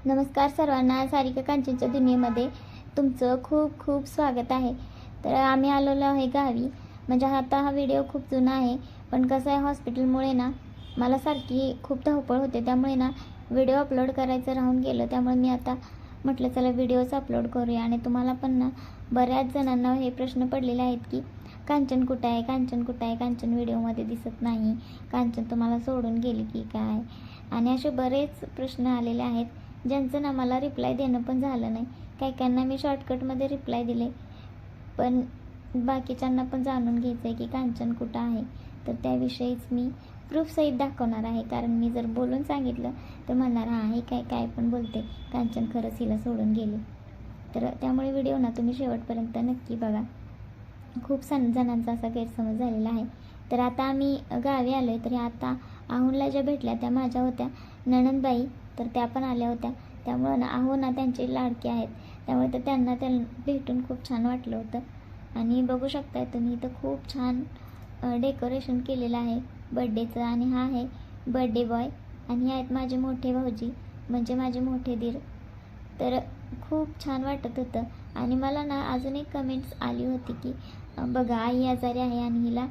नमस्कार सर्वांना. सारिका कांचनच्या दुनियेमध्ये तुमचं खूप खूप स्वागत आहे. तर आम्ही आलेलो आहे गावी. म्हणजे आता हा व्हिडिओ खूप जुना आहे, पण कसं आहे हॉस्पिटलमुळे ना मला सारखी खूप धावपळ होते, त्यामुळे ना व्हिडिओ अपलोड करायचं राहून गेलं. त्यामुळे मी आता म्हटलं चला व्हिडिओज अपलोड करूया. आणि तुम्हाला पण ना बऱ्याच जणांना हे प्रश्न पडलेले आहेत की कांचन कुठं आहे, कांचन कुठं आहे, कांचन व्हिडिओमध्ये दिसत नाही, कांचन तुम्हाला सोडून गेली की काय. आणि असे बरेच प्रश्न आलेले आहेत ज्यांचं ना मला रिप्लाय देणं पण झालं नाही. काहींना मी शॉर्टकटमध्ये रिप्लाय दिले, पण बाकीच्यांना पण जाणून घ्यायचं आहे की कांचन कुठं आहे. तर त्याविषयीच मी प्रूफसहित दाखवणार आहे, कारण मी जर बोलून सांगितलं तर म्हणणार हां हे काय पण बोलते, कांचन खरंच हिला सोडून गेली. तर त्यामुळे व्हिडिओ ना तुम्ही शेवटपर्यंत नक्की बघा. खूप जणांचा असा गैरसमज झालेला आहे. तर आता आम्ही गावी आलो आहे. तर आता आहुनला ज्या भेटल्या त्या माझ्या होत्या नणंदबाई, तर त्या पण आल्या होत्या. त्यामुळं ना आहो ना त्यांचे लाडके आहेत, त्यामुळे तर त्यांना भेटून खूप छान वाटलं होतं. आणि बघू शकताय तुम्ही इथं खूप छान डेकोरेशन केलेलं आहे बड्डेचं. आणि हा आहे बड्डे बॉय. आणि हे आहेत माझे मोठे भाऊजी, म्हणजे माझे मोठे दीर. तर खूप छान वाटत होतं. आणि मला ना अजून एक कमेंट्स आली होती की बघा आई आजारी आहे आणि हिला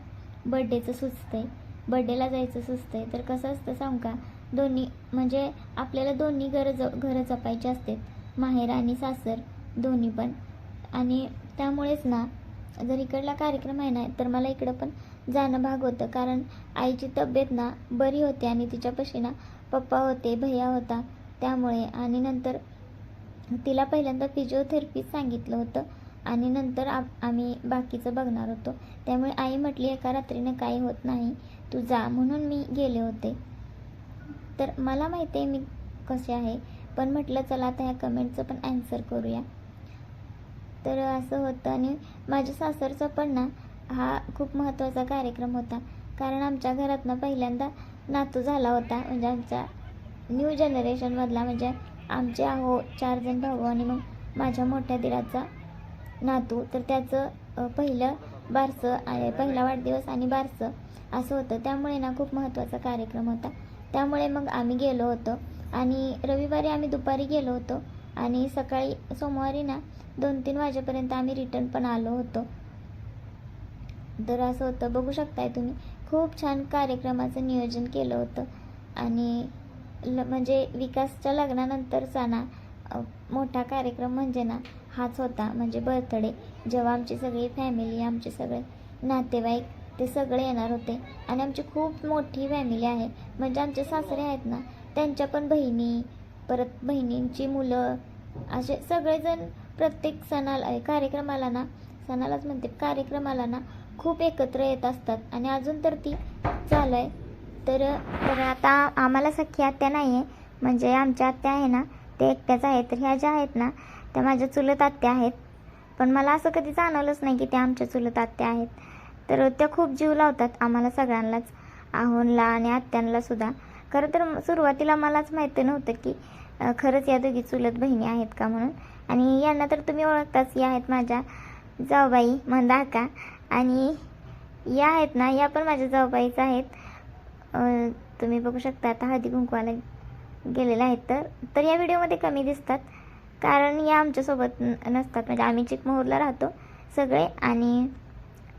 बड्डेचं सुचतं आहे, बड्डेला जायचं सुचतं आहे. तर कसं असतं सांगू का, दोन्ही म्हणजे आपल्याला दोन्ही घरं जपायची असते, माहेर आणि सासर दोन्ही पण. आणि त्यामुळेच ना जर इकडला कार्यक्रम आहे ना तर मला इकडं पण जाणं भाग होतं, कारण आईची तब्येत ना बरी होती आणि तिच्यापाशी ना पप्पा होते, भैया होता, त्यामुळे. आणि नंतर तिला पहिल्यांदा फिजिओथेरपी सांगितलं होतं आणि नंतर आम्ही बाकीचं बघणार होतो. त्यामुळे आई म्हटली एका रात्रीने काही होत नाही, तू जा, म्हणून मी गेले होते. तर मला माहिती आहे मी कसे आहे, पण म्हटलं चला आता ह्या कमेंटचं पण ॲन्सर करूया. तर असं होतं. आणि माझ्या सासरचा पण ना हा खूप महत्त्वाचा कार्यक्रम होता, कारण आमच्या घरात ना पहिल्यांदा नातू झाला होता, म्हणजे आमच्या न्यू जनरेशनमधला. म्हणजे आमचे 4 जण भाऊ आणि मग माझ्या मोठ्या दिराचा नातू. तर त्याचं पहिलं बारसं, पहिला वाढदिवस आणि बारसं असं होतं. त्यामुळे ना खूप महत्त्वाचा कार्यक्रम होता. त्यामुळे मग आम्ही गेलो होतो. आणि रविवारी आम्ही दुपारी गेलो होतो आणि सकाळी सोमवारी ना 2-3 वाजेपर्यंत आम्ही रिटर्न पण आलो होतो. तर असं होतं, बघू शकताय तुम्ही. खूप छान कार्यक्रमाचं नियोजन केलं होतं. आणि म्हणजे विकासच्या लग्नानंतरचा ना मोठा कार्यक्रम म्हणजे ना हाच होता, म्हणजे बर्थडे. जेव्हा आमची सगळी फॅमिली, आमचे सगळे नातेवाईक ते सगळे येणार होते. आणि आमची खूप मोठी फॅमिली आहे, म्हणजे आमचे सासरे आहेत ना त्यांच्या पण बहिणी, परत बहिणींची मुलं, असे सगळेजण प्रत्येक कार्यक्रमाला ना, सणालाच म्हणते, कार्यक्रमाला ना खूप एकत्र येत असतात. आणि अजून तर ती चालू आहे. तर आता आम्हाला सख्खी आत्या नाही आहे, म्हणजे आमच्या आत्या आहे ना ते एकट्याच आहेत. तर ह्या ज्या आहेत ना त्या माझ्या चुलत आत्या आहेत, पण मला असं कधी जाणवलंच नाही की त्या आमच्या चुलत आत्या आहेत. तर त्या खूप जीव लावतात आम्हाला सगळ्यांनाच, आहोनला आणि आत्यांना सुद्धा. खरं तर सुरुवातीला मलाच माहिती नव्हतं की खरंच या दोघी चुलत बहिणी आहेत का म्हणून. आणि यांना तर तुम्ही ओळखताच, या आहेत माझ्या जाऊबाई मंदाका. आणि या आहेत ना या पण माझ्या जाऊबाईच आहेत. तुम्ही बघू शकता आता हळदी कुंकवाला गेलेल्या आहेत. तर या व्हिडिओमध्ये कमी दिसतात, कारण या आमच्यासोबत नसतात. म्हणजे आम्ही चिकमोहरला राहतो सगळे आणि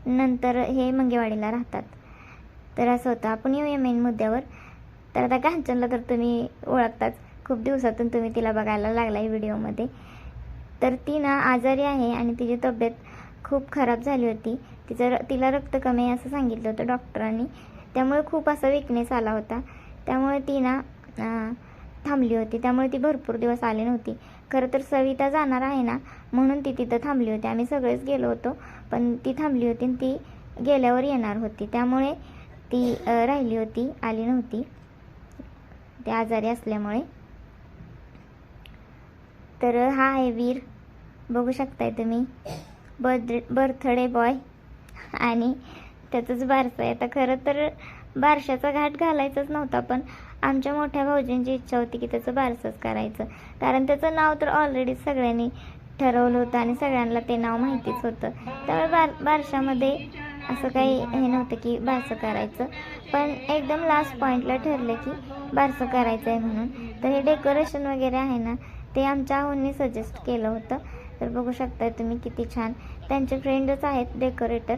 नंतर हे मंगेवाडीला राहतात. तर असं होतं. आपण येऊया मेन मुद्द्यावर. तर आता कांचनला तर तुम्ही ओळखताच, खूप दिवसातून तुम्ही तिला बघायला लागला आहे व्हिडिओमध्ये. तर ती ना आजारी आहे आणि तिची तब्येत खूप खराब झाली होती. तिला रक्त कमी आहे असं सांगितलं होतं डॉक्टरांनी, त्यामुळे खूप असा विकनेस आला होता. त्यामुळे ती ना थांबली होती, त्यामुळे ती भरपूर दिवस आली नव्हती. खरं तर सविता जाणार आहे ना म्हणून ती तिथं थांबली होती. आम्ही सगळेच गेलो होतो, पण ती थांबली होती आणि ती गेल्यावर येणार होती, त्यामुळे ती राहिली होती, आली नव्हती, ती आजारी असल्यामुळे. तर हा आहे वीर, बघू शकताय तुम्ही, बर्थडे बॉय. आणि त्याचंच बारसं आहे. आता खरं तर बारशाचा घाट घालायचाच नव्हता, पण आमच्या मोठ्या भाऊजींची इच्छा होती की त्याचं बारसंच करायचं, कारण त्याचं नाव तर ऑलरेडी सगळ्यांनी ठरवलं होतं आणि सगळ्यांना ते नाव माहितीच होतं. त्यामुळे बारशामध्ये असं काही हे नव्हतं की बारसं करायचं, पण एकदम लास्ट पॉईंटला ठरलं की बारसं करायचं आहे म्हणून. तर हे डेकोरेशन वगैरे आहे ना, ते आमच्या आहोंनी सजेस्ट केलं होतं. तर बघू शकता तुम्ही किती छान. त्यांचे फ्रेंडच आहेत डेकोरेटर,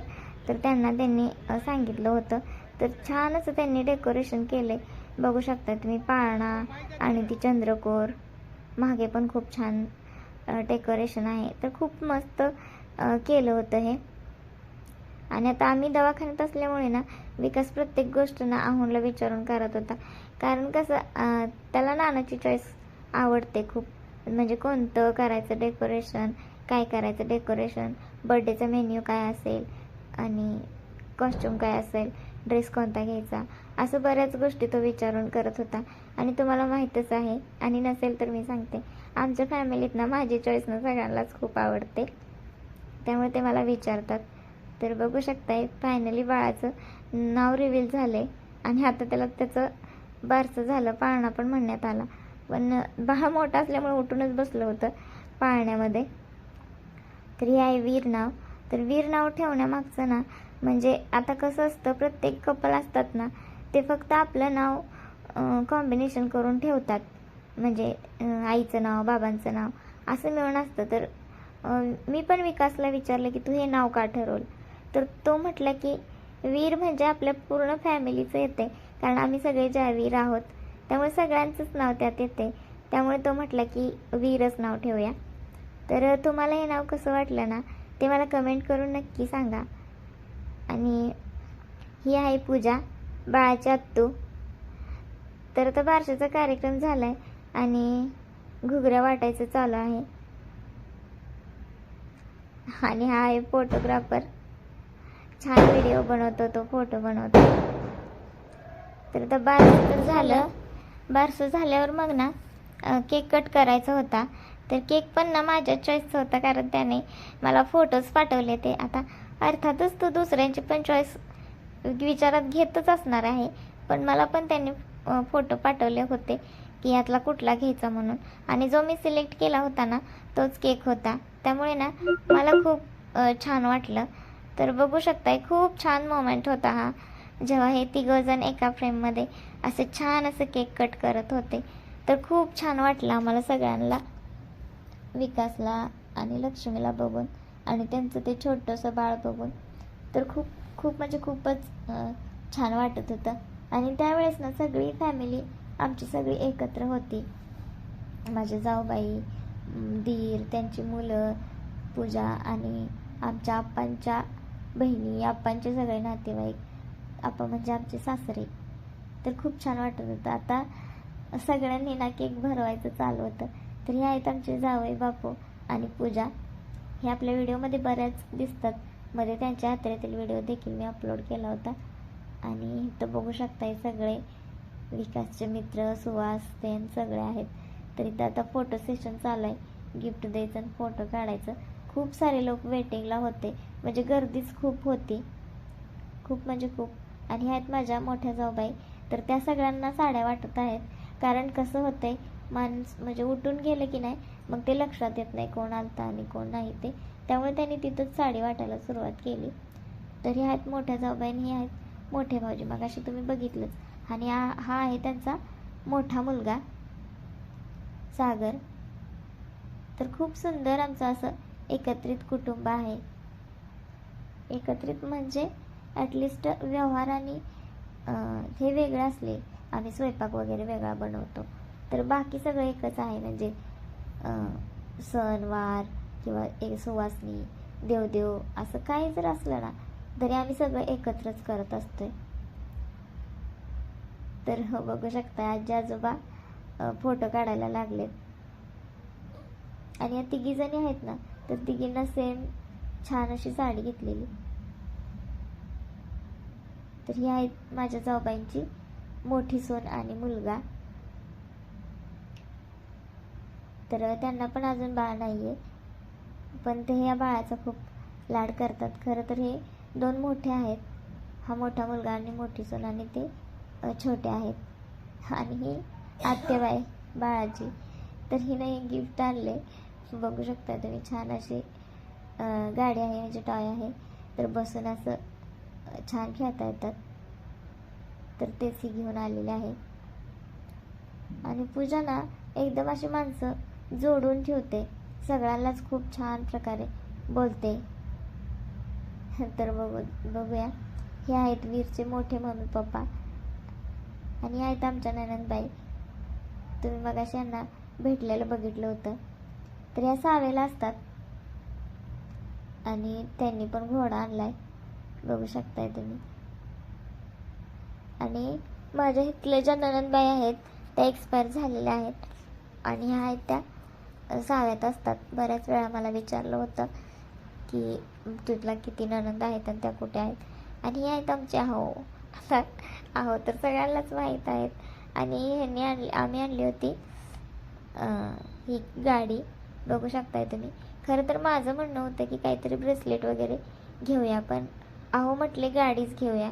तर त्यांनी सांगितलं होतं. तर छान असं त्यांनी डेकोरेशन केलं आहे. बघू शकता तुम्ही पाळणा आणि ती चंद्रकोर, मागे पण खूप छान डेकोरेशन आहे. तर खूप मस्त केलं होतं हे. आणि आता आम्ही दवाखान्यात असल्यामुळे ना, विकास प्रत्येक गोष्ट ना आहोंला विचारून करत होता. कारण कसं त्याला नानाची चॉईस आवडते खूप. म्हणजे कोणतं करायचं डेकोरेशन, काय करायचं डेकोरेशन, बर्थडेचा मेन्यू काय असेल आणि कॉस्ट्यूम काय असेल, ड्रेस कोणता घ्यायचा, असं बऱ्याच गोष्टी तो विचारून करत होता. आणि तुम्हाला माहीतच आहे, आणि नसेल तर मी सांगते, आमच्या फॅमिलीत ना माझी चॉईस ना सगळ्यांनाच खूप आवडते, त्यामुळे ते मला विचारतात. तर बघू शकताय फायनली बाळाचं नाव रिव्हील झाले आणि आता त्याचं बारसं झालं. पाळणा पण म्हणण्यात आला, पण बाळ मोठा असल्यामुळे उठूनच बसलं होतं पाळण्यामध्ये. तर हे आहे वीर नाव. तर वीर नाव ठेवण्यामागचं ना, म्हणजे आता कसं असतं, प्रत्येक कपल असतात ना, ते फक्त आपलं नाव कॉम्बिनेशन करून ठेवतात. म्हणजे आईचं नाव, बाबांचं नाव असं मिळून असतं. तर मी पण विकासला विचारलं की तू हे नाव का ठरवलं. तर तो म्हटला की वीर म्हणजे आपल्या पूर्ण फॅमिलीचं येते, कारण आम्ही सगळे जयवीर आहोत, त्यामुळे सगळ्यांचंच नाव त्यात येते. त्यामुळे तो म्हटला की वीरच नाव ठेवूया. तर तुम्हाला हे नाव कसं वाटलं ना, ते मला कमेंट करून नक्की सांगा. आणि ही आहे पूजा, बाळाची आत्तू. तर आता बारशाचा कार्यक्रम झाला आहे आणि घुगऱ्या वाटायचं चालू आहे. आणि हा आहे फोटोग्राफर, छान व्हिडिओ बनवतो, तो फोटो बनवतो. तर आता बारसं तर झालं. बारसं झाल्यावर मग ना केक कट करायचा होता. तर केक पण ना माझ्या चॉईसचा होता, कारण त्याने मला फोटोज पाठवले. ते आता अर्थातच तो दुसऱ्यांची पण चॉईस विचारात घेतच असणार आहे, पण मला पण त्यांनी फोटो पाठवले होते की यातला कुठला घ्यायचा म्हणून. आणि जो मी सिलेक्ट केला होता ना, तोच केक होता. त्यामुळे ना मला खूप छान वाटलं. तर बघू शकताय खूप छान मोमेंट होता हा, जेव्हा हे तिघंजण एका फ्रेममध्ये असे छान असं केक कट करत होते. तर खूप छान वाटलं आम्हाला सगळ्यांना, विकासला आणि लक्ष्मीला बघून आणि त्यांचं ते छोटंसं बाळ बघून. तर खूप खूप म्हणजे खूपच छान वाटत होतं. आणि त्यावेळेस ना सगळी फॅमिली आमची सगळी एकत्र होती. माझे जाऊबाई, दीर, त्यांची मुलं, पूजा आणि आमच्या आप्पांच्या बहिणी, आप्पांचे सगळे नातेवाईक, आप्पा म्हणजे आमचे सासरे. तर खूप छान वाटत होतं. आता सगळ्यांनी ना केक भरवायचं चालू होतं. तर हे आहेत आमचे जावई बापू आणि पूजा. हे आपल्या व्हिडिओमध्ये बऱ्याच दिसतात. मध्ये त्यांच्या यात्रेतील व्हिडिओ देखील मी अपलोड केला होता. आणि इथं बघू शकताय सगळे विकासचे मित्र, सुवास ते सगळे आहेत. तर इथं आता फोटो सेशन चालू आहे, गिफ्ट द्यायचं आणि फोटो काढायचं. खूप सारे लोक वेटिंगला होते, म्हणजे गर्दीच खूप होती, खूप म्हणजे खूप. आणि ह्यात माझ्या मोठ्या जाऊबाई, तर त्या सगळ्यांना साड्या वाटत आहेत. कारण कसं होतंय, माणूस म्हणजे उठून गेलं की नाही, मग ते लक्षात येत नाही कोण आलता आणि कोण नाही ते. त्यामुळे त्यांनी तिथंच साडी वाटायला सुरुवात केली. तर ह्या आहेत मोठ्या जाऊबाई आणि हे आहेत मोठे भाऊजी, मग अशी तुम्ही बघितलंच. आणि हा आहे त्यांचा मोठा मुलगा सागर. तर खूप सुंदर आमचं असं एकत्रित कुटुंब आहे. एकत्रित म्हणजे ॲटलिस्ट व्यवहार आणि हे वेगळं असले, आम्ही स्वयंपाक वगैरे वेगळा बनवतो, तर बाकी सगळं एकच आहे. म्हणजे सणवार किंवा एक सुवासनी, देवदेव असं काही जर असलं ना, तरी आम्ही सगळं एकत्रच करत असतोय. तर हो बघू शकता आजी आजोबा फोटो काढायला लागलेत. आणि या तिघी जणी आहेत ना, तर तिघींना सेम छान अशी साडी घेतलेली. तर ही आहेत माझ्या जाऊबाईंची मोठी सून आणि मुलगा. तर त्यांना पण अजून बाळ नाही आहे, पण ते या बाळाचा खूप लाड करतात. खरं तर हे दोन मोठे आहेत, हा मोठा मुलगा आणि मोठी सून, आणि ते छोटे आहेत. आणि ही आत्याबाई बाळाची. तर हिनं एक गिफ्ट आणले, बघू शकता तुम्ही. छान अशी गाडी आहे, म्हणजे टॉय आहे, तर बसून असं छान खेळता येतात. तर तेच ही घेऊन आलेले आहे. आणि पूजा ना एकदम अशी माणसं जोडून ठेवते, सगळ्यांनाच खूप छान प्रकारे बोलते. तर बघूया, हे आहेत वीरचे मोठे मम्मी पप्पा आणि आहेत आमच्या ननंदबाई. तुम्ही मगाशी यांना भेटलेलं बघितलं होतं. तर या सावेला असतात आणि त्यांनी पण घोडा आणलाय, बघू शकताय तुम्ही. आणि माझ्या इथल्या ज्या ननंदबाई आहेत त्या एक्सपायर झालेल्या आहेत आणि ह्या आहेत त्या साव्यात असतात. बऱ्याच वेळा मला विचारलं होतं की तुला किती ननंद आहेत आणि त्या कुठे आहेत. आणि हे आहेत आमचे आहो. आहो तर सगळ्यांनाच माहीत आहेत. आणि ह्यांनी आम्ही आणली होती ही गाडी, बघू शकताय तुम्ही. खरं तर माझं म्हणणं होतं की काहीतरी ब्रेसलेट वगैरे घेऊया, पण आहो म्हटले गाडीच घेऊया.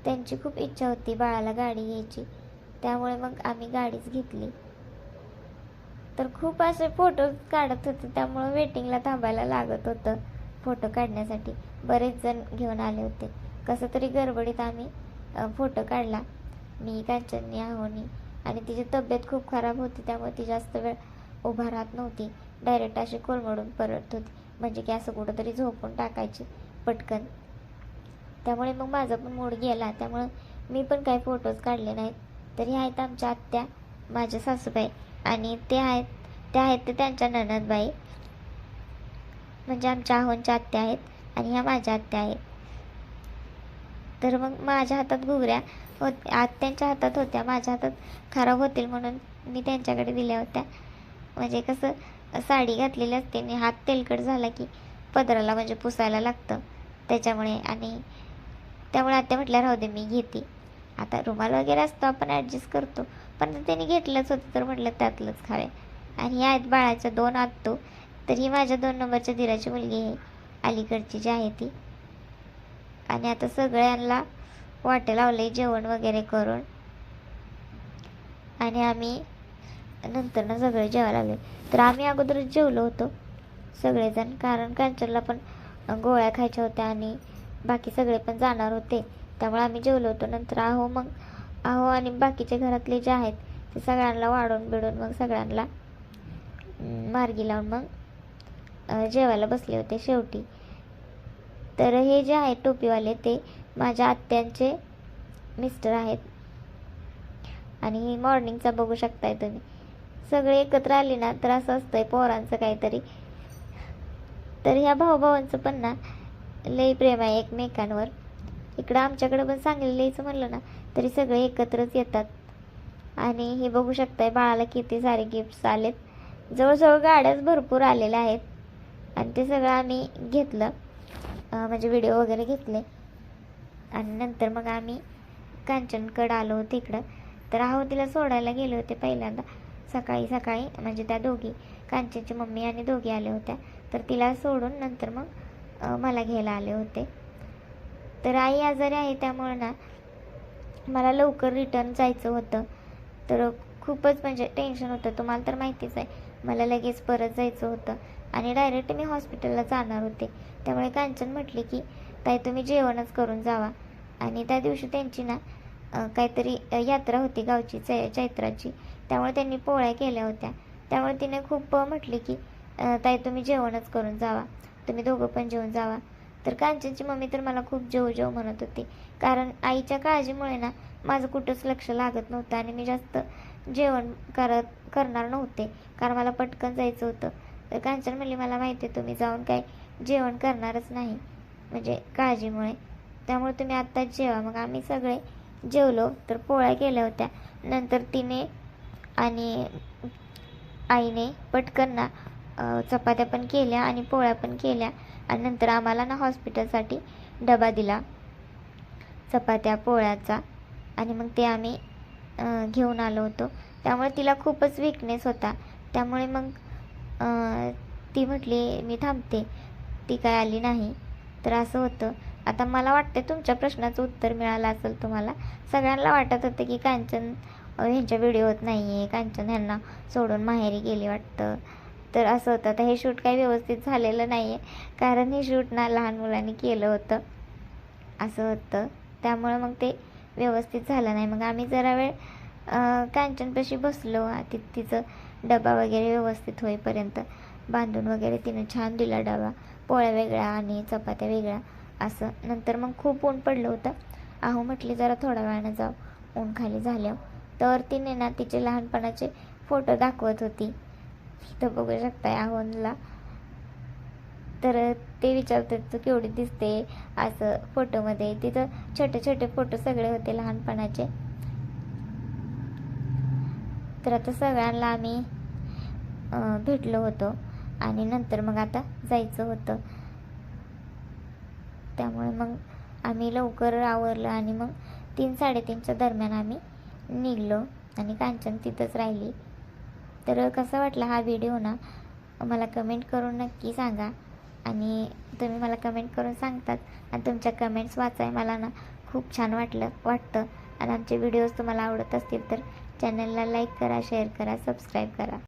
त्यांची खूप इच्छा होती बाळाला गाडी घ्यायची, त्यामुळे मग आम्ही गाडीच घेतली. तर खूप असे फोटो काढत होते, त्यामुळं वेटिंगला थांबायला लागत होतं फोटो काढण्यासाठी. बरेच जण घेऊन आले होते. कसं तरी गडबडीत आम्ही फोटो काढला, मी, कांचननी, आहोनी. आणि तिची तब्येत खूप खराब होती, त्यामुळे ती जास्त वेळ उभा राहत नव्हती, डायरेक्ट अशी कोलमडून परत होती, म्हणजे की असं कुठंतरी झोपून टाकायची पटकन. त्यामुळे मग माझा पण मूड गेला, त्यामुळं मी पण काही फोटोज काढले नाहीत. तरी आहेत आमच्या आत्या, माझ्या सासूबाई, आणि त्या आहेत ते त्यांच्या ननदबाई, म्हणजे आमच्या आहोंच्या आत्या आहेत आणि ह्या माझ्या आत्या आहेत. तर मग माझ्या हातात घुगऱ्या आत्यांच्या हातात होत्या, माझ्या हातात खराब होतील म्हणून मी त्यांच्याकडे दिल्या होत्या. म्हणजे कसं साडी घातलेली असते आणि हात तेलकट झाला की पदराला म्हणजे पुसायला लागतं त्याच्यामुळे. आणि त्यामुळे आत्या म्हटल्या राहू दे मी घेते. आता रुमाल वगैरे असतो आपण ॲडजस्ट करतो, पण त्यांनी घेतलंच होतं तर म्हटलं त्यातलंच खावे. आणि ह्या आहेत बाळाच्या 2 आत्तू. तर ही माझ्या 2 नंबरच्या दिराची मुलगी आहे, अलीकडची जी आहे ती. आणि आता सगळ्यांना वाटे लावले जेवण वगैरे करून, आणि आम्ही नंतर सगळे जेवायला लागले. तर आम्ही अगोदरच जेवलो होतो सगळेजण, कारण कांचनला पण गोळ्या खायच्या होत्या आणि बाकी सगळे पण जाणार होते, त्यामुळे आम्ही जेवलो होतो. नंतर आहो आणि बाकीचे घरातले जे आहेत ते सगळ्यांना वाढून बिडून मग सगळ्यांना मार्गी लावून मग जेवायला बसले होते शेवटी. तर हे जे आहेत टोपीवाले ते माझ्या आत्यांचे मिस्टर आहेत. आणि मॉर्निंगचा बघू शकताय तुम्ही, सगळे एकत्र आले ना तर असं असतंय पोरांचं काहीतरी. तर ह्या भाऊभावांचं पण ना लई प्रेम आहे एकमेकांवर. इकडं आमच्याकडं पण सांगली लिहायचं म्हणलं ना तरी सगळे एकत्रच येतात. आणि हे बघू शकताय बाळाला किती सारे गिफ्ट्स आलेत, जवळजवळ गाड्याच भरपूर आलेल्या आहेत. आणि ते सगळं आम्ही घेतलं, म्हणजे व्हिडिओ वगैरे घेतले. आणि नंतर मग आम्ही कांचनकडं आलो होतो इकडं. तर आहो तिला सोडायला गेले होते पहिल्यांदा सकाळी, म्हणजे त्या दोघी, कांचनची मम्मी आणि दोघी आल्या होत्या. तर तिला सोडून नंतर मग मला घ्यायला आले होते. तर आई आजारी आहे त्यामुळे ना मला लवकर रिटर्न जायचं होतं. तर खूपच म्हणजे टेन्शन होतं, तुम्हाला तर माहितीच आहे. मला लगेच परत जायचं होतं आणि डायरेक्ट मी हॉस्पिटलला जाणार होते. त्यामुळे कांचन म्हटली की ताई तुम्ही जेवणच करून जावा. आणि त्या दिवशी त्यांची ना काहीतरी यात्रा होती गावची चैत्राची, त्यामुळे त्यांनी पोळ्या केल्या होत्या. त्यामुळे तिने खूप म्हटली की ताई तुम्ही जेवणच करून जावा, तुम्ही दोघं पण जेवून जावा. तर कांचनची मम्मी तर मला खूप जेव म्हणत होती, कारण आईच्या काळजीमुळे ना माझं कुठंच लक्ष लागत नव्हतं आणि मी जास्त जेवण करणार नव्हते, कारण मला पटकन जायचं होतं. तर कांचन म्हणली मला माहिती आहे तुम्ही जाऊन काय जेवण करणारच नाही, म्हणजे काळजीमुळे, त्यामुळे तुम्ही आत्ताच जेवा. मग आम्ही सगळे जेवलो. तर पोळ्या केल्या होत्या. नंतर तिने आणि आईने पटकन ना चपात्या पण केल्या आणि पोळ्या पण केल्या. आणि नंतर आम्हाला ना हॉस्पिटलसाठी डबा दिला चपात्या पोळ्याचा. आणि मग ते आम्ही घेऊन आलो होतो. त्यामुळे तिला खूपच विकनेस होता, त्यामुळे मग ती म्हटली मी थांबते, ती काय आली नाही. तर असं होतं. आता मला वाटतं तुमच्या प्रश्नाचं उत्तर मिळालं असेल तुम्हाला. सगळ्यांना वाटत होतं की कांचन ह्यांच्या व्हिडिओत नाही आहे, कांचन ह्यांना सोडून माहेरी गेली वाटतं. तर असं होतं. आता हे शूट काही व्यवस्थित झालेलं नाही आहे, कारण हे शूट ना लहान मुलांनी केलं होतं, असं होतं. त्यामुळं मग ते व्यवस्थित झालं नाही. मग आम्ही जरा वेळ कांचनपाशी बसलो. तिचं डबा वगैरे व्यवस्थित होईपर्यंत बांधून वगैरे तिने छान दिला डबा. पोळ्या वेगळ्या आणि चपात्या वेगळ्या असं. नंतर मग खूप ऊन पडलं होतं. आहो म्हटली जरा थोड्या वेळानं जाऊ ऊन खाली झाल्यावर. तर तिने ना तिचे लहानपणाचे फोटो दाखवत होती. इथं बघू शकताय आहोंला. तर ते विचारतात तू केवढी दिसते असं फोटोमध्ये. तिथं छोटे छोटे फोटो सगळे होते लहानपणाचे. तर आता सगळ्यांना आम्ही भेटलो होतो आणि नंतर मग आता जायचं होतं. त्यामुळे मग आम्ही लवकर आवरलं आणि मग 3-3:30च्या दरम्यान आम्ही निघलो आणि कांचन तिथंच राहिली. तर कसा वाटला हा व्हिडिओ ना मला कमेंट करून नक्की सांगा. आणि तुम्ही मला कमेंट करून सांगतात आणि तुमच्या कमेंट्स वाचाय मला ना खूप छान वाटतं. आणि आमचे व्हिडिओज तुम्हाला आवडत असतील तर चॅनलला लाईक करा, शेअर करा, सबस्क्राईब करा.